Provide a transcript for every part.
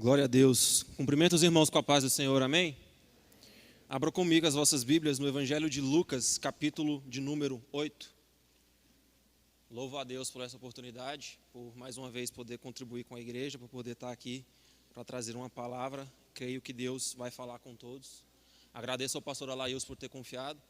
Glória a Deus. Cumprimento os irmãos com a paz do Senhor, amém? Abra comigo as vossas Bíblias no Evangelho de Lucas, capítulo de número 8. Louvo a Deus por essa oportunidade, por mais uma vez poder contribuir com a igreja, por poder estar aqui para trazer uma palavra. Creio que Deus vai falar com todos. Agradeço ao pastor Alails por ter confiado.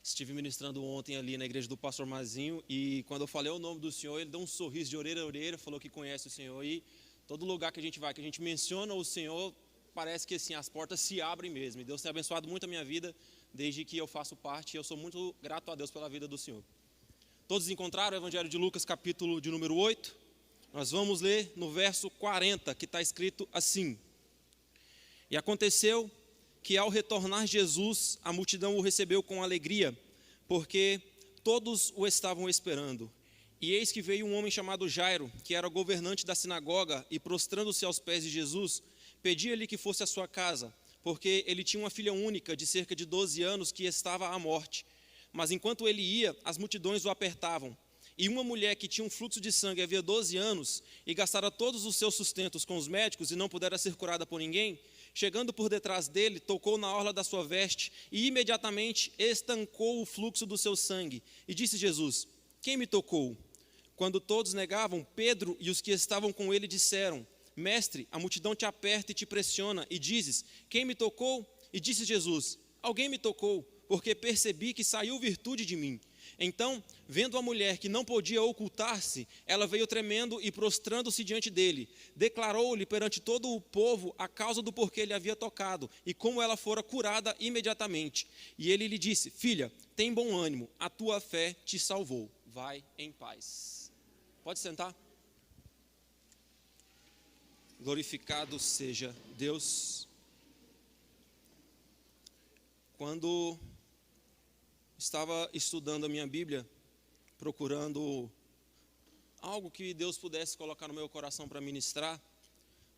Estive ministrando ontem ali na igreja do pastor Mazinho e quando eu falei o nome do Senhor, ele deu um sorriso de orelha a orelha, falou que conhece o Senhor e todo lugar que a gente vai, que a gente menciona o Senhor, parece que assim, as portas se abrem mesmo. E Deus tem abençoado muito a minha vida desde que eu faço parte e eu sou muito grato a Deus pela vida do Senhor. Todos encontraram o Evangelho de Lucas, capítulo de número 8. Nós vamos ler no verso 40, que está escrito assim. E aconteceu que ao retornar Jesus, a multidão o recebeu com alegria, porque todos o estavam esperando. E eis que veio um homem chamado Jairo, que era governante da sinagoga, e prostrando-se aos pés de Jesus, pedia-lhe que fosse à sua casa, porque ele tinha uma filha única, de cerca de 12 anos, que estava à morte. Mas enquanto ele ia, as multidões o apertavam. E uma mulher que tinha um fluxo de sangue havia 12 anos, e gastara todos os seus sustentos com os médicos, e não pudera ser curada por ninguém, chegando por detrás dele, tocou na orla da sua veste, e imediatamente estancou o fluxo do seu sangue. E disse Jesus: quem me tocou? Quando todos negavam, Pedro e os que estavam com ele disseram: Mestre, a multidão te aperta e te pressiona, e dizes: quem me tocou? E disse Jesus: alguém me tocou, porque percebi que saiu virtude de mim. Então, vendo a mulher que não podia ocultar-se, ela veio tremendo e prostrando-se diante dele. Declarou-lhe perante todo o povo a causa do porquê ele havia tocado, e como ela fora curada imediatamente. E ele lhe disse: filha, tem bom ânimo, a tua fé te salvou. Vai em paz. Pode sentar. Glorificado seja Deus. Quando estava estudando a minha Bíblia, procurando algo que Deus pudesse colocar no meu coração para ministrar,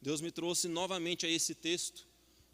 Deus me trouxe novamente a esse texto,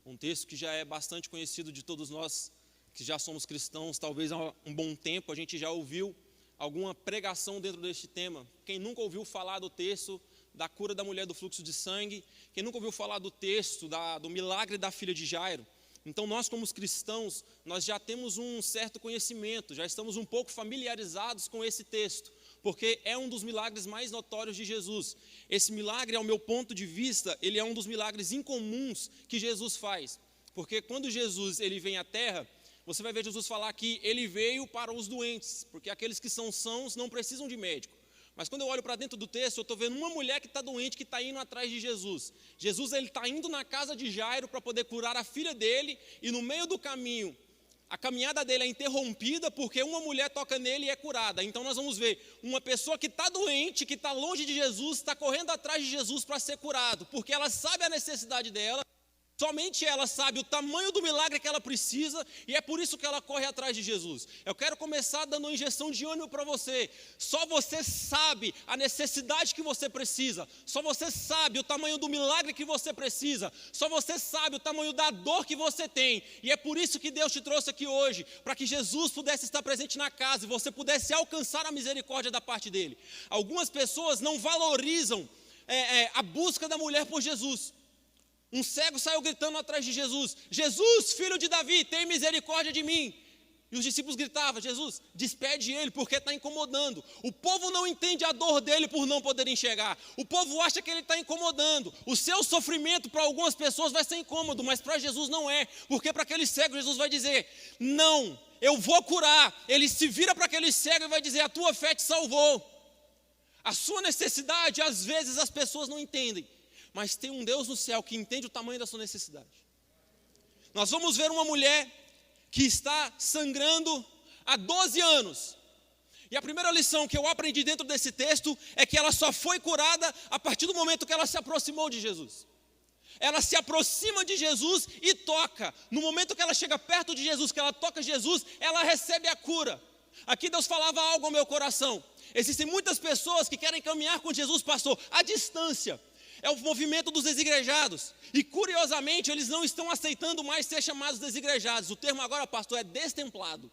um texto que já é bastante conhecido de todos nós, que já somos cristãos, talvez há um bom tempo, a gente já ouviu alguma pregação dentro deste tema. Quem nunca ouviu falar do texto da cura da mulher do fluxo de sangue? Quem nunca ouviu falar do texto do milagre da filha de Jairo? Então nós como cristãos, nós já temos um certo conhecimento, já estamos um pouco familiarizados com esse texto, porque é um dos milagres mais notórios de Jesus. Esse milagre, ao meu ponto de vista, ele é um dos milagres incomuns que Jesus faz, porque quando Jesus ele vem à terra, você vai ver Jesus falar que ele veio para os doentes, porque aqueles que são sãos não precisam de médico. Mas quando eu olho para dentro do texto, eu estou vendo uma mulher que está doente, que está indo atrás de Jesus. Jesus ele está indo na casa de Jairo para poder curar a filha dele, e no meio do caminho, a caminhada dele é interrompida porque uma mulher toca nele e é curada. Então nós vamos ver uma pessoa que está doente, que está longe de Jesus, está correndo atrás de Jesus para ser curado, porque ela sabe a necessidade dela. Somente ela sabe o tamanho do milagre que ela precisa, e é por isso que ela corre atrás de Jesus. Eu quero começar dando uma injeção de ânimo para você. Só você sabe a necessidade que você precisa. Só você sabe o tamanho do milagre que você precisa. Só você sabe o tamanho da dor que você tem. E é por isso que Deus te trouxe aqui hoje, para que Jesus pudesse estar presente na casa e você pudesse alcançar a misericórdia da parte dele. Algumas pessoas não valorizam a busca da mulher por Jesus. Um cego saiu gritando atrás de Jesus: Jesus, filho de Davi, tem misericórdia de mim. E os discípulos gritavam: Jesus, despede ele, porque está incomodando. O povo não entende a dor dele por não poder enxergar. O povo acha que ele está incomodando. O seu sofrimento para algumas pessoas vai ser incômodo, mas para Jesus não é. Porque para aquele cego Jesus vai dizer: não, eu vou curar. Ele se vira para aquele cego e vai dizer: a tua fé te salvou. A sua necessidade, às vezes as pessoas não entendem, mas tem um Deus no céu que entende o tamanho da sua necessidade. Nós vamos ver uma mulher que está sangrando há 12 anos. E a primeira lição que eu aprendi dentro desse texto é que ela só foi curada a partir do momento que ela se aproximou de Jesus. Ela se aproxima de Jesus e toca. No momento que ela chega perto de Jesus, que ela toca Jesus, ela recebe a cura. Aqui Deus falava algo ao meu coração. Existem muitas pessoas que querem caminhar com Jesus, pastor, à distância. É o movimento dos desigrejados. E curiosamente eles não estão aceitando mais ser chamados desigrejados. O termo agora, pastor, é destemplado.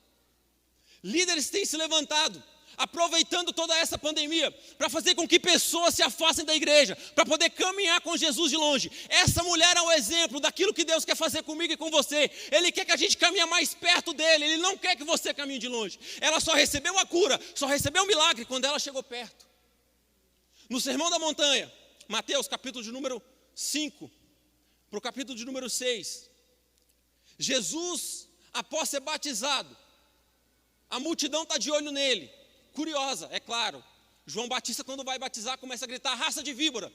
Líderes têm se levantado. aproveitando toda essa pandemia, para fazer com que pessoas se afastem da igreja, para poder caminhar com Jesus de longe. Essa mulher é o exemplo daquilo que Deus quer fazer comigo e com você. Ele quer que a gente caminhe mais perto dele, Ele não quer que você caminhe de longe. Ela só recebeu a cura, só recebeu o milagre quando ela chegou perto. No Sermão da Montanha, Mateus capítulo de número 5, para o capítulo de número 6, Jesus, após ser batizado, a multidão está de olho nele, curiosa, é claro. João Batista, quando vai batizar, começa a gritar raça de víbora.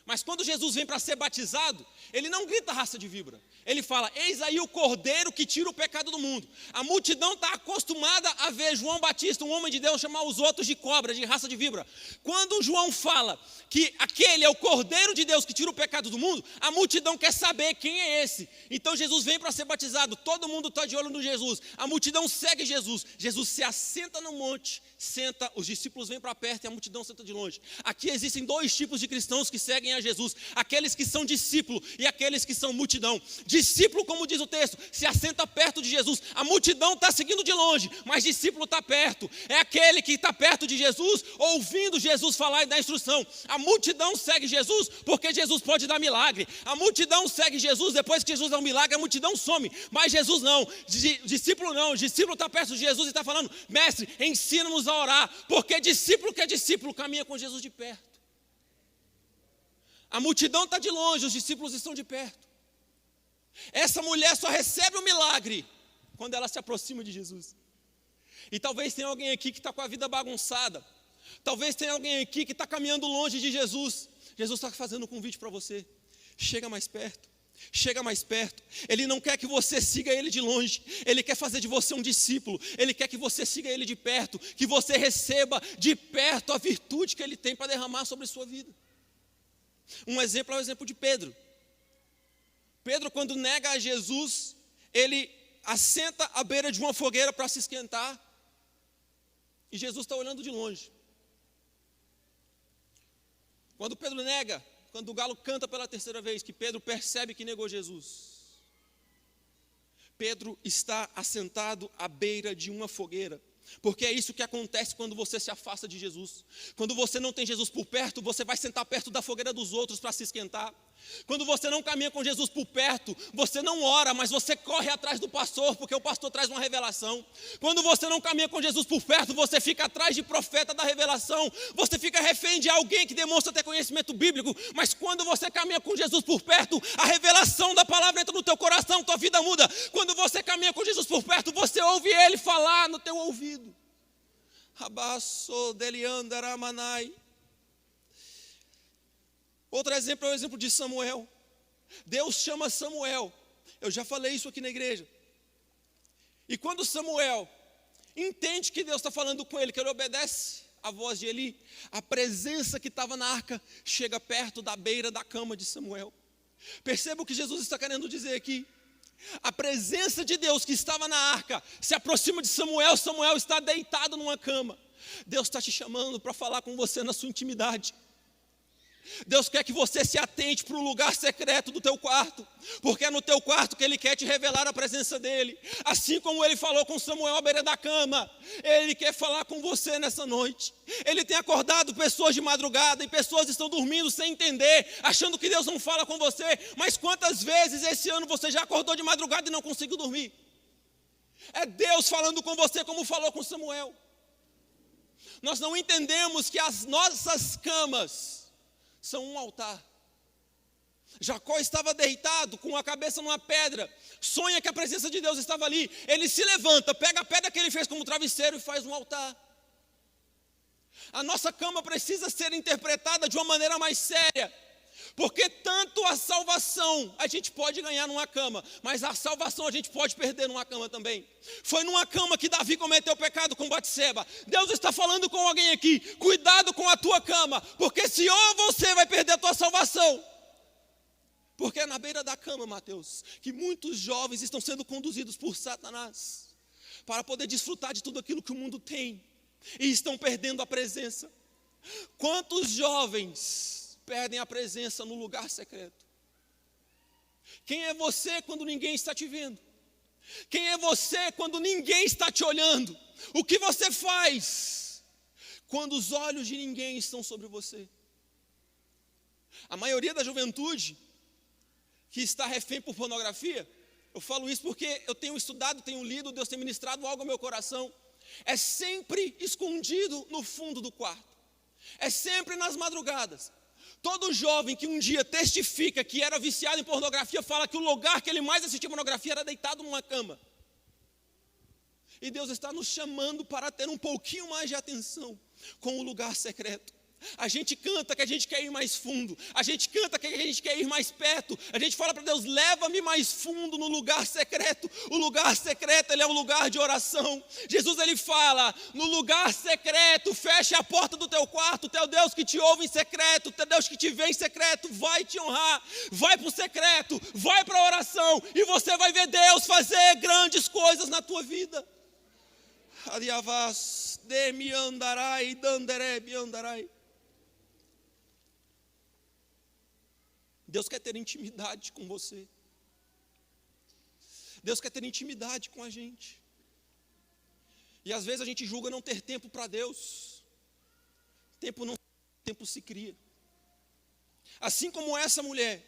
Mas quando Jesus vem para ser batizado, ele não grita raça de víbora. Ele fala, eis aí o cordeiro que tira o pecado do mundo. A multidão está acostumada a ver João Batista, um homem de Deus, chamar os outros de cobra, de raça de víbora. Quando João fala que aquele é o cordeiro de Deus que tira o pecado do mundo, a multidão quer saber quem é esse. Então Jesus vem para ser batizado, todo mundo está de olho no Jesus. A multidão segue Jesus. Jesus se assenta no monte, senta, os discípulos vêm para perto e a multidão senta de longe. Aqui existem dois tipos de cristãos que seguem a Jesus, aqueles que são discípulo e aqueles que são multidão. Discípulo, como diz o texto, se assenta perto de Jesus. A multidão está seguindo de longe, mas discípulo está perto. É aquele que está perto de Jesus, ouvindo Jesus falar e dar instrução. A multidão segue Jesus porque Jesus pode dar milagre. A multidão segue Jesus, depois que Jesus dá um milagre, a multidão some. Mas Jesus não, discípulo não. Discípulo está perto de Jesus e está falando, mestre, ensina-nos a orar, porque discípulo que é discípulo caminha com Jesus de perto. A multidão está de longe, os discípulos estão de perto. Essa mulher só recebe o milagre quando ela se aproxima de Jesus. E talvez tenha alguém aqui que está com a vida bagunçada. Talvez tenha alguém aqui que está caminhando longe de Jesus. Jesus está fazendo um convite para você. Chega mais perto. Chega mais perto. Ele não quer que você siga Ele de longe. Ele quer fazer de você um discípulo. Ele quer que você siga Ele de perto. Que você receba de perto a virtude que Ele tem para derramar sobre a sua vida. Um exemplo é o exemplo de Pedro. Pedro, quando nega a Jesus, ele assenta à beira de uma fogueira para se esquentar. E Jesus está olhando de longe. Quando Pedro nega, quando o galo canta pela terceira vez, que Pedro percebe que negou Jesus, Pedro está assentado à beira de uma fogueira. Porque é isso que acontece quando você se afasta de Jesus. Quando você não tem Jesus por perto, você vai sentar perto da fogueira dos outros para se esquentar. Quando você não caminha com Jesus por perto, você não ora, mas você corre atrás do pastor, porque o pastor traz uma revelação. Quando você não caminha com Jesus por perto, você fica atrás de profeta da revelação. Você fica refém de alguém que demonstra ter conhecimento bíblico. Mas quando você caminha com Jesus por perto, a revelação da palavra entra no teu coração, tua vida muda. Quando você caminha com Jesus por perto, você ouve Ele falar no teu ouvido. Abaço deliandaramanai. Outro exemplo é o exemplo de Samuel. Deus chama Samuel. Eu já falei isso aqui na igreja. E quando Samuel entende que Deus está falando com ele, que ele obedece a voz de Eli, a presença que estava na arca chega perto da beira da cama de Samuel. Perceba o que Jesus está querendo dizer aqui. A presença de Deus que estava na arca se aproxima de Samuel. Samuel está deitado numa cama. Deus está te chamando para falar com você na sua intimidade. Deus quer que você se atente para o lugar secreto do teu quarto, porque é no teu quarto que Ele quer te revelar a presença dEle. Assim como Ele falou com Samuel à beira da cama, Ele quer falar com você nessa noite. Ele tem acordado pessoas de madrugada e pessoas estão dormindo sem entender, achando que Deus não fala com você. Mas quantas vezes esse ano você já acordou de madrugada e não conseguiu dormir? É Deus falando com você como falou com Samuel. Nós não entendemos que as nossas camas são um altar. Jacó estava deitado com a cabeça numa pedra, sonha que a presença de Deus estava ali. Ele se levanta, pega a pedra que ele fez como travesseiro e faz um altar. A nossa cama precisa ser interpretada de uma maneira mais séria, porque tanto a salvação a gente pode ganhar numa cama, mas a salvação a gente pode perder numa cama também. Foi numa cama que Davi cometeu pecado com Batseba. Deus está falando com alguém aqui, cuidado com a tua cama, porque se ou você vai perder a tua salvação, porque é na beira da cama, Mateus, que muitos jovens estão sendo conduzidos por Satanás, para poder desfrutar de tudo aquilo que o mundo tem, e estão perdendo a presença. Quantos jovens perdem a presença no lugar secreto? Quem é você quando ninguém está te vendo? Quem é você quando ninguém está te olhando? O que você faz quando os olhos de ninguém estão sobre você. A maioria da juventude que está refém por pornografia, eu falo isso porque eu tenho estudado, tenho lido, Deus tem ministrado algo ao meu coração, é sempre escondido no fundo do quarto, é sempre nas madrugadas. Todo jovem que um dia testifica que era viciado em pornografia, fala que o lugar que ele mais assistia pornografia era deitado numa cama. E Deus está nos chamando para ter um pouquinho mais de atenção com o lugar secreto. A gente canta que a gente quer ir mais fundo, a gente canta que a gente quer ir mais perto, a gente fala para Deus, leva-me mais fundo no lugar secreto. O lugar secreto, ele é um lugar de oração. Jesus, ele fala, no lugar secreto, feche a porta do teu quarto, teu Deus que te ouve em secreto, teu Deus que te vê em secreto, vai te honrar. Vai para o secreto, vai para a oração, e você vai ver Deus fazer grandes coisas na tua vida. Adiavás, demi andarai, danderebe andarai. Deus quer ter intimidade com você. Deus quer ter intimidade com a gente. E às vezes a gente julga não ter tempo para Deus. Tempo se cria. Assim como essa mulher,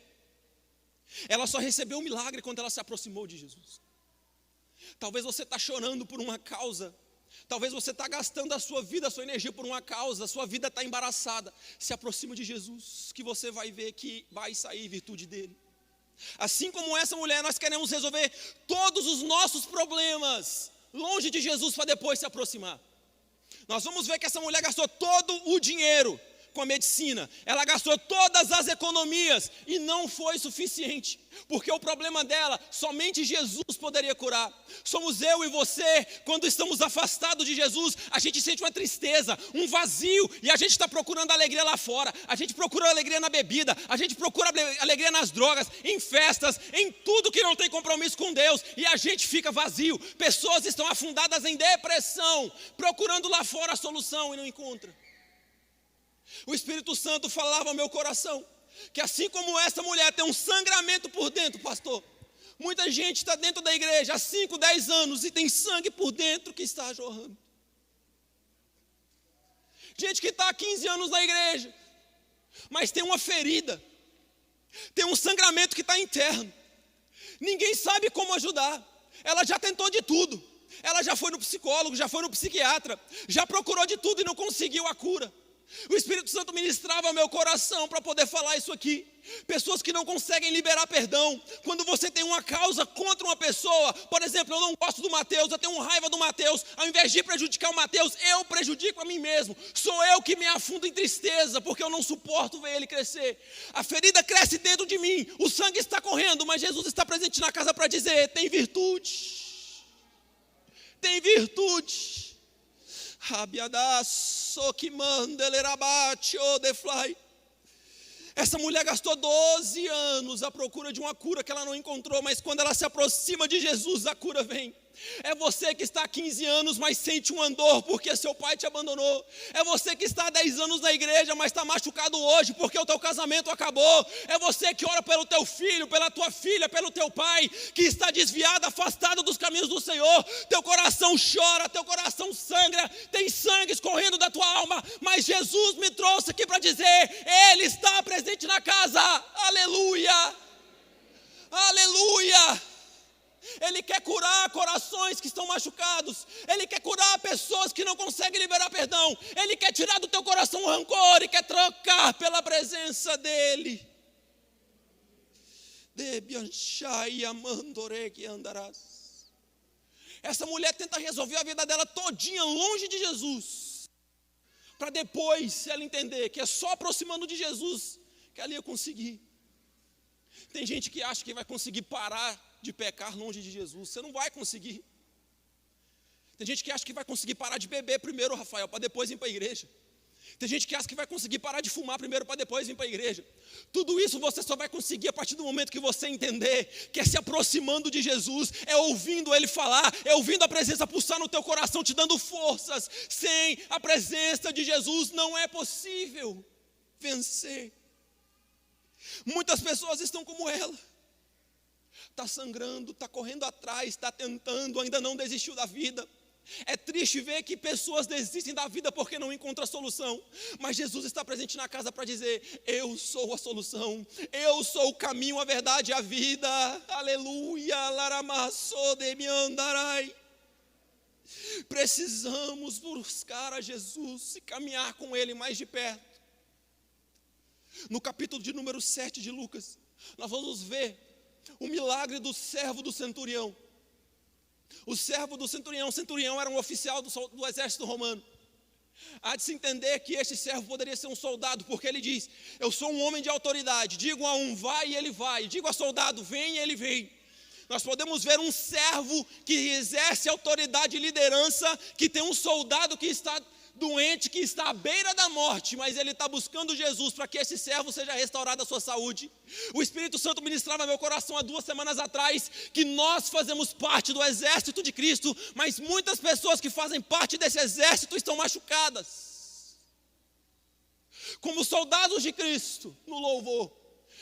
ela só recebeu o milagre quando ela se aproximou de Jesus. Talvez você está chorando por uma causa. Talvez você está gastando a sua vida, a sua energia por uma causa, a sua vida está embaraçada. Se aproxima de Jesus, que você vai ver que vai sair virtude dele. Assim como essa mulher, nós queremos resolver todos os nossos problemas longe de Jesus para depois se aproximar. Nós vamos ver que essa mulher gastou todo o dinheiro com a medicina, ela gastou todas as economias e não foi suficiente, porque o problema dela, somente Jesus poderia curar. Somos eu e você, quando estamos afastados de Jesus, a gente sente uma tristeza, um vazio, e a gente está procurando alegria lá fora, a gente procura alegria na bebida, a gente procura alegria nas drogas, em festas, em tudo que não tem compromisso com Deus, e a gente fica vazio. Pessoas estão afundadas em depressão, procurando lá fora a solução e não encontram. O Espírito Santo falava ao meu coração que assim como essa mulher tem um sangramento por dentro, pastor, muita gente está dentro da igreja há 5, 10 anos e tem sangue por dentro que está jorrando. Gente que está há 15 anos na igreja, mas tem uma ferida, tem um sangramento que está interno. Ninguém sabe como ajudar. Ela já tentou de tudo. Ela já foi no psicólogo, já foi no psiquiatra, já procurou de tudo e não conseguiu a cura. O Espírito Santo ministrava ao meu coração para poder falar isso aqui. Pessoas que não conseguem liberar perdão. Quando você tem uma causa contra uma pessoa, por exemplo, eu não gosto do Mateus, eu tenho raiva do Mateus, ao invés de prejudicar o Mateus, eu prejudico a mim mesmo. Sou eu que me afundo em tristeza, porque eu não suporto ver ele crescer. A ferida cresce dentro de mim, o sangue está correndo, mas Jesus está presente na casa para dizer, tem virtude. Tem virtude. Essa mulher gastou 12 anos à procura de uma cura que ela não encontrou, mas quando ela se aproxima de Jesus, a cura vem. É você que está há 15 anos, mas sente um andor porque seu pai te abandonou. É você que está há 10 anos na igreja, mas está machucado hoje porque o teu casamento acabou. É você que ora pelo teu filho, pela tua filha, pelo teu pai, que está desviado, afastado dos caminhos do Senhor. Teu coração chora, teu coração sangra, tem sangue escorrendo da tua alma, mas Jesus me trouxe aqui para dizer, Ele está presente na casa. Aleluia! Aleluia! Ele quer curar corações que estão machucados. Ele quer curar pessoas que não conseguem liberar perdão. Ele quer tirar do teu coração o rancor e quer trocar pela presença dEle. Essa mulher tenta resolver a vida dela todinha longe de Jesus, para depois ela entender que é só aproximando de Jesus que ela ia conseguir. Tem gente que acha que vai conseguir parar de pecar longe de Jesus. Você não vai conseguir. Tem gente que acha que vai conseguir parar de beber primeiro, Rafael, para depois vir para a igreja. Tem gente que acha que vai conseguir parar de fumar primeiro para depois vir para a igreja. Tudo isso você só vai conseguir a partir do momento que você entender que é se aproximando de Jesus, é ouvindo Ele falar, é ouvindo a presença pulsar no teu coração, te dando forças. Sem a presença de Jesus não é possível vencer. Muitas pessoas estão como ela. Está sangrando, está correndo atrás, está tentando, ainda não desistiu da vida. É triste ver que pessoas desistem da vida porque não encontram a solução. Mas Jesus está presente na casa para dizer: eu sou a solução, eu sou o caminho, a verdade e a vida. Aleluia, laramaçô de me andarai. Precisamos buscar a Jesus e caminhar com Ele mais de perto. No capítulo de número 7 de Lucas, nós vamos ver o milagre do servo do centurião. O servo do centurião, o centurião era um oficial do exército romano. Há de se entender que este servo poderia ser um soldado, porque ele diz: eu sou um homem de autoridade, digo a um vai e ele vai, digo a soldado vem e ele vem. Nós podemos ver um servo que exerce autoridade e liderança, que tem um soldado que está doente, que está à beira da morte, mas ele está buscando Jesus para que esse servo seja restaurado a sua saúde. O Espírito Santo ministrava meu coração há 2 semanas atrás, que nós fazemos parte do exército de Cristo, mas muitas pessoas que fazem parte desse exército estão machucadas, como soldados de Cristo no louvor.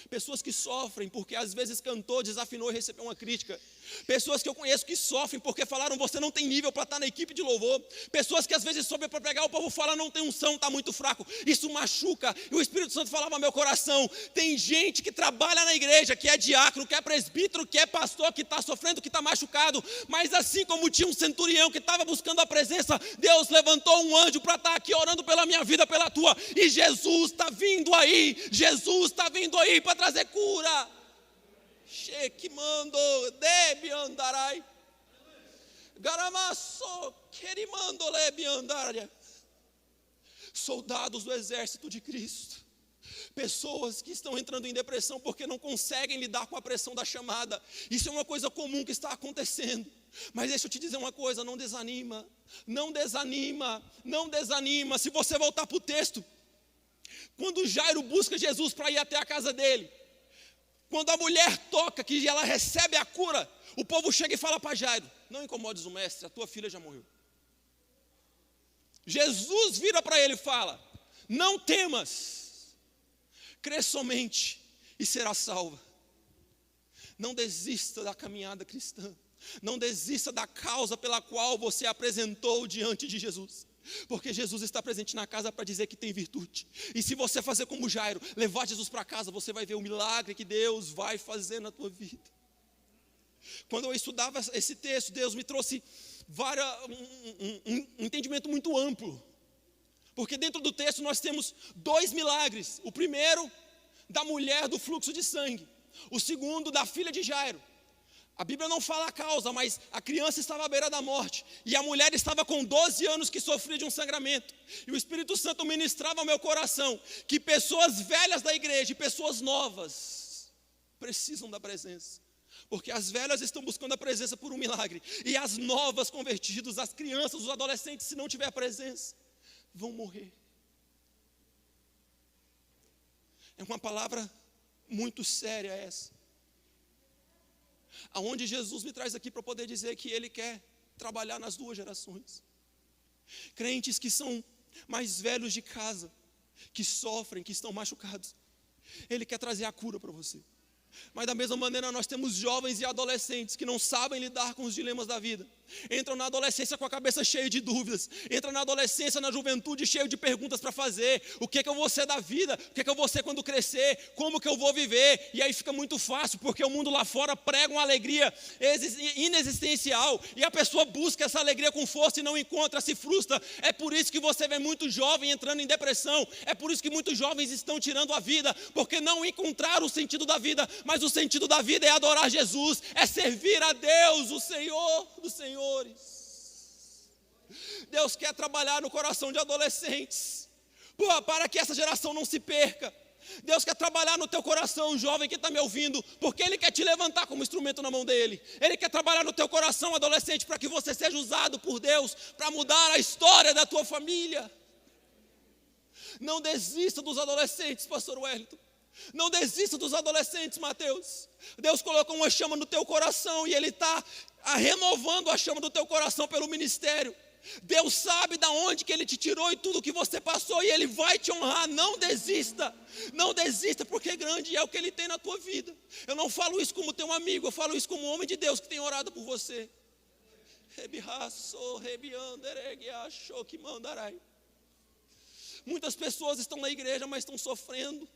Pessoas que sofrem porque às vezes cantou, desafinou e recebeu uma crítica. Pessoas que eu conheço que sofrem porque falaram: você não tem nível para estar na equipe de louvor. Pessoas que às vezes sobem para pregar, o povo fala: não tem unção, está muito fraco. Isso machuca. E o Espírito Santo falava ao meu coração: tem gente que trabalha na igreja, que é diácono, que é presbítero, que é pastor, que está sofrendo, que está machucado. Mas assim como tinha um centurião que estava buscando a presença, Deus levantou um anjo para estar aqui orando pela minha vida, pela tua. E Jesus está vindo aí. Jesus está vindo aí para trazer cura. Shekimando, debe andarai. Garamasso, querimando lebe andaria. Soldados do exército de Cristo. Pessoas que estão entrando em depressão porque não conseguem lidar com a pressão da chamada. Isso é uma coisa comum que está acontecendo. Mas deixa eu te dizer uma coisa: não desanima. Não desanima. Não desanima. Se você voltar para o texto, quando Jairo busca Jesus para ir até a casa dele, quando a mulher toca, que ela recebe a cura, o povo chega e fala para Jairo: não incomodes o mestre, a tua filha já morreu. Jesus vira para ele e fala: não temas, crê somente e será salva. Não desista da caminhada cristã. Não desista da causa pela qual você apresentou diante de Jesus. Porque Jesus está presente na casa para dizer que tem virtude. E se você fazer como Jairo, levar Jesus para casa, você vai ver o milagre que Deus vai fazer na tua vida. Quando eu estudava esse texto, Deus me trouxe um entendimento muito amplo. Porque dentro do texto nós temos 2 milagres. O primeiro, da mulher do fluxo de sangue. O segundo, da filha de Jairo. A Bíblia não fala a causa, mas a criança estava à beira da morte. E a mulher estava com 12 anos que sofria de um sangramento. E o Espírito Santo ministrava ao meu coração que pessoas velhas da igreja e pessoas novas precisam da presença. Porque as velhas estão buscando a presença por um milagre. E as novas convertidas, as crianças, os adolescentes, se não tiver a presença, vão morrer. É uma palavra muito séria essa. Aonde Jesus me traz aqui para poder dizer que Ele quer trabalhar nas 2 gerações. Crentes que são mais velhos de casa, que sofrem, que estão machucados. Ele quer trazer a cura para você. Mas da mesma maneira nós temos jovens e adolescentes que não sabem lidar com os dilemas da vida. Entram na adolescência com a cabeça cheia de dúvidas. Entram na adolescência, na juventude, cheio de perguntas para fazer. O que é que eu vou ser da vida? O que é que eu vou ser quando crescer? Como que eu vou viver? E aí fica muito fácil, porque o mundo lá fora prega uma alegria inexistencial. E a pessoa busca essa alegria com força e não encontra, se frustra. É por isso que você vê muito jovem entrando em depressão. É por isso que muitos jovens estão tirando a vida, porque não encontraram o sentido da vida. Mas o sentido da vida é adorar Jesus, é servir a Deus, o Senhor dos Senhores. Deus quer trabalhar no coração de adolescentes, para que essa geração não se perca. Deus quer trabalhar no teu coração, jovem que está me ouvindo, porque Ele quer te levantar como instrumento na mão dEle. Ele quer trabalhar no teu coração, adolescente, para que você seja usado por Deus, para mudar a história da tua família. Não desista dos adolescentes, pastor Wellington. Não desista dos adolescentes, Mateus. Deus colocou uma chama no teu coração e Ele está renovando a chama do teu coração pelo ministério. Deus sabe de onde que Ele te tirou e tudo que você passou, e Ele vai te honrar. Não desista, não desista, porque grande é o que Ele tem na tua vida. Eu não falo isso como teu amigo, eu falo isso como homem de Deus que tem orado por você. Muitas pessoas estão na igreja, mas estão sofrendo.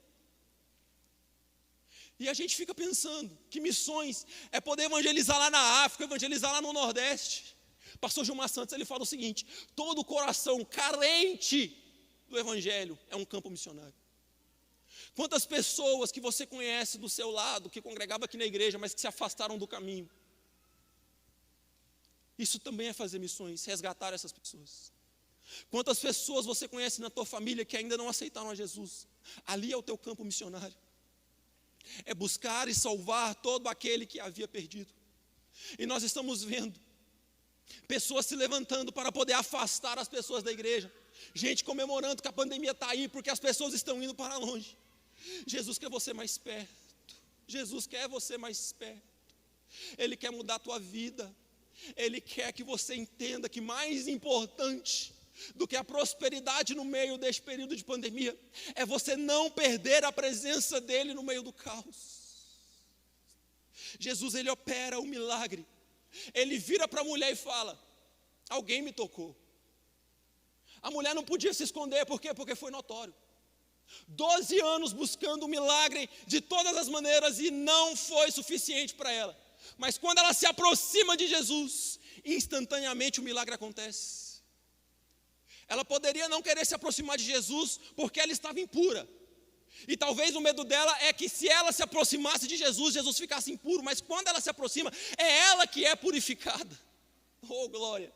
E a gente fica pensando que missões é poder evangelizar lá na África, evangelizar lá no Nordeste. Pastor Gilmar Santos, ele fala o seguinte: todo coração carente do evangelho é um campo missionário. Quantas pessoas que você conhece do seu lado, que congregavam aqui na igreja, mas que se afastaram do caminho? Isso também é fazer missões, resgatar essas pessoas. Quantas pessoas você conhece na tua família que ainda não aceitaram a Jesus? Ali é o teu campo missionário. É buscar e salvar todo aquele que havia perdido. E nós estamos vendo pessoas se levantando para poder afastar as pessoas da igreja. Gente comemorando que a pandemia está aí porque as pessoas estão indo para longe. Jesus quer você mais perto. Jesus quer você mais perto. Ele quer mudar a tua vida. Ele quer que você entenda que mais importante do que a prosperidade no meio deste período de pandemia é você não perder a presença dele no meio do caos. Jesus, ele opera o milagre. Ele vira para a mulher e fala: alguém me tocou. A mulher não podia se esconder, por quê? Porque foi notório. 12 anos buscando o milagre de todas as maneiras e não foi suficiente para ela. Mas quando ela se aproxima de Jesus, instantaneamente o milagre acontece. Ela poderia não querer se aproximar de Jesus porque ela estava impura. E talvez o medo dela é que se ela se aproximasse de Jesus, Jesus ficasse impuro. Mas quando ela se aproxima, é ela que é purificada. Oh, glória!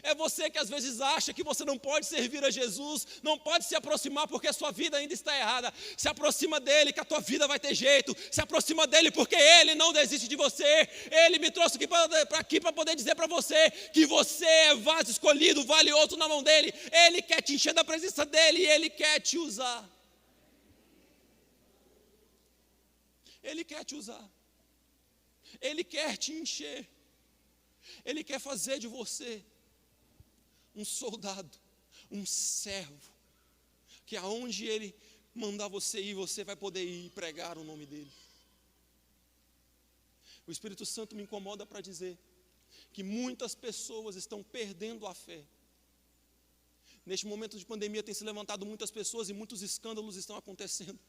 É você que às vezes acha que você não pode servir a Jesus, não pode se aproximar porque a sua vida ainda está errada. Se aproxima dele que a tua vida vai ter jeito. Se aproxima dele porque ele não desiste de você. Ele me trouxe aqui para poder dizer para você que você é vaso escolhido, valioso na mão dele. Ele quer te encher da presença dele e ele quer te usar. Ele quer te usar. Ele quer te encher. Ele quer fazer de você um soldado, um servo, que aonde ele mandar você ir, você vai poder ir pregar o nome dele. O Espírito Santo me incomoda para dizer que muitas pessoas estão perdendo a fé. Neste momento de pandemia tem se levantado muitas pessoas e muitos escândalos estão acontecendo.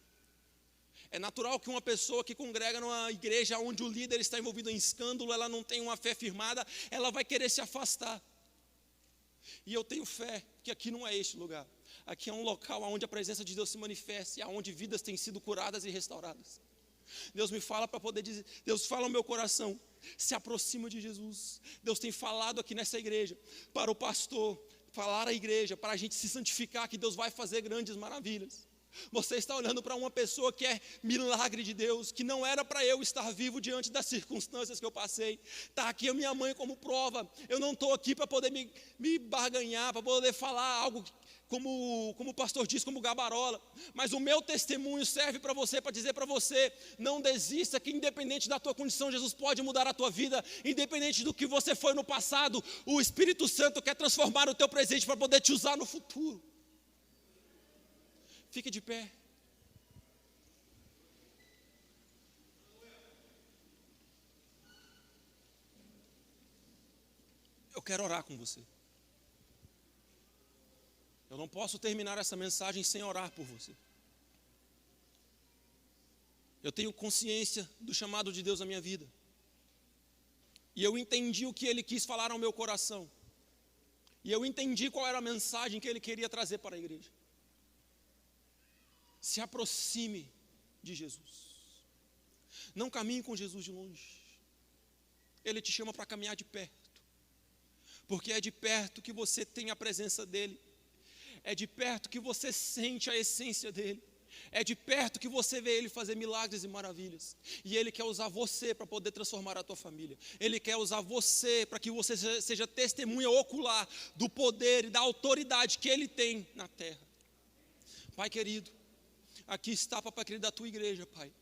É natural que uma pessoa que congrega numa igreja onde o líder está envolvido em escândalo, ela não tem uma fé firmada, ela vai querer se afastar. E eu tenho fé que aqui não é este lugar. Aqui é um local onde a presença de Deus se manifesta e onde vidas têm sido curadas e restauradas. Deus me fala para poder dizer, Deus fala ao meu coração, se aproxima de Jesus. Deus tem falado aqui nessa igreja, para o pastor, falar à igreja, para a gente se santificar, que Deus vai fazer grandes maravilhas. Você está olhando para uma pessoa que é milagre de Deus, que não era para eu estar vivo diante das circunstâncias que eu passei. Está aqui a minha mãe como prova. Eu não estou aqui para poder me barganhar, para poder falar algo como o pastor diz, como gabarola. Mas o meu testemunho serve para você, para dizer para você, não desista, que independente da tua condição, Jesus pode mudar a tua vida. Independente do que você foi no passado, o Espírito Santo quer transformar o teu presente para poder te usar no futuro. Fique de pé. Eu quero orar com você. Eu não posso terminar essa mensagem sem orar por você. Eu tenho consciência do chamado de Deus na minha vida. E eu entendi o que Ele quis falar ao meu coração. E eu entendi qual era a mensagem que Ele queria trazer para a igreja. Se aproxime de Jesus. Não caminhe com Jesus de longe. Ele te chama para caminhar de perto. Porque é de perto que você tem a presença dEle. É de perto que você sente a essência dEle. É de perto que você vê Ele fazer milagres e maravilhas. E Ele quer usar você para poder transformar a tua família. Ele quer usar você para que você seja testemunha ocular do poder e da autoridade que Ele tem na terra. Pai querido, aqui está, papai querido, da tua igreja, Pai.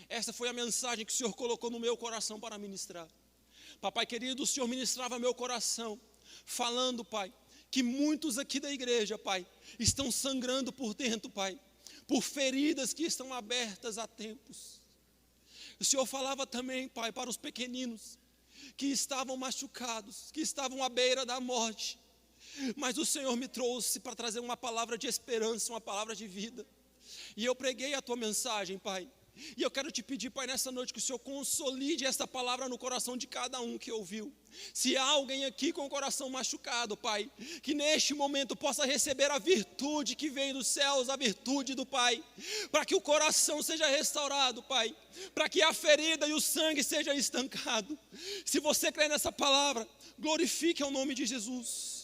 Essa foi a mensagem que o Senhor colocou no meu coração para ministrar. Papai querido, o Senhor ministrava meu coração, falando, Pai, que muitos aqui da igreja, Pai, estão sangrando por dentro, Pai, por feridas que estão abertas há tempos. O Senhor falava também, Pai, para os pequeninos, que estavam machucados, que estavam à beira da morte, mas o Senhor me trouxe para trazer uma palavra de esperança, uma palavra de vida. E eu preguei a tua mensagem, Pai. E eu quero te pedir, Pai, nessa noite, que o Senhor consolide essa palavra no coração de cada um que ouviu. Se há alguém aqui com o coração machucado, Pai, que neste momento possa receber a virtude que vem dos céus, a virtude do Pai, para que o coração seja restaurado, Pai, para que a ferida e o sangue seja estancado. Se você crê nessa palavra, glorifique o nome de Jesus.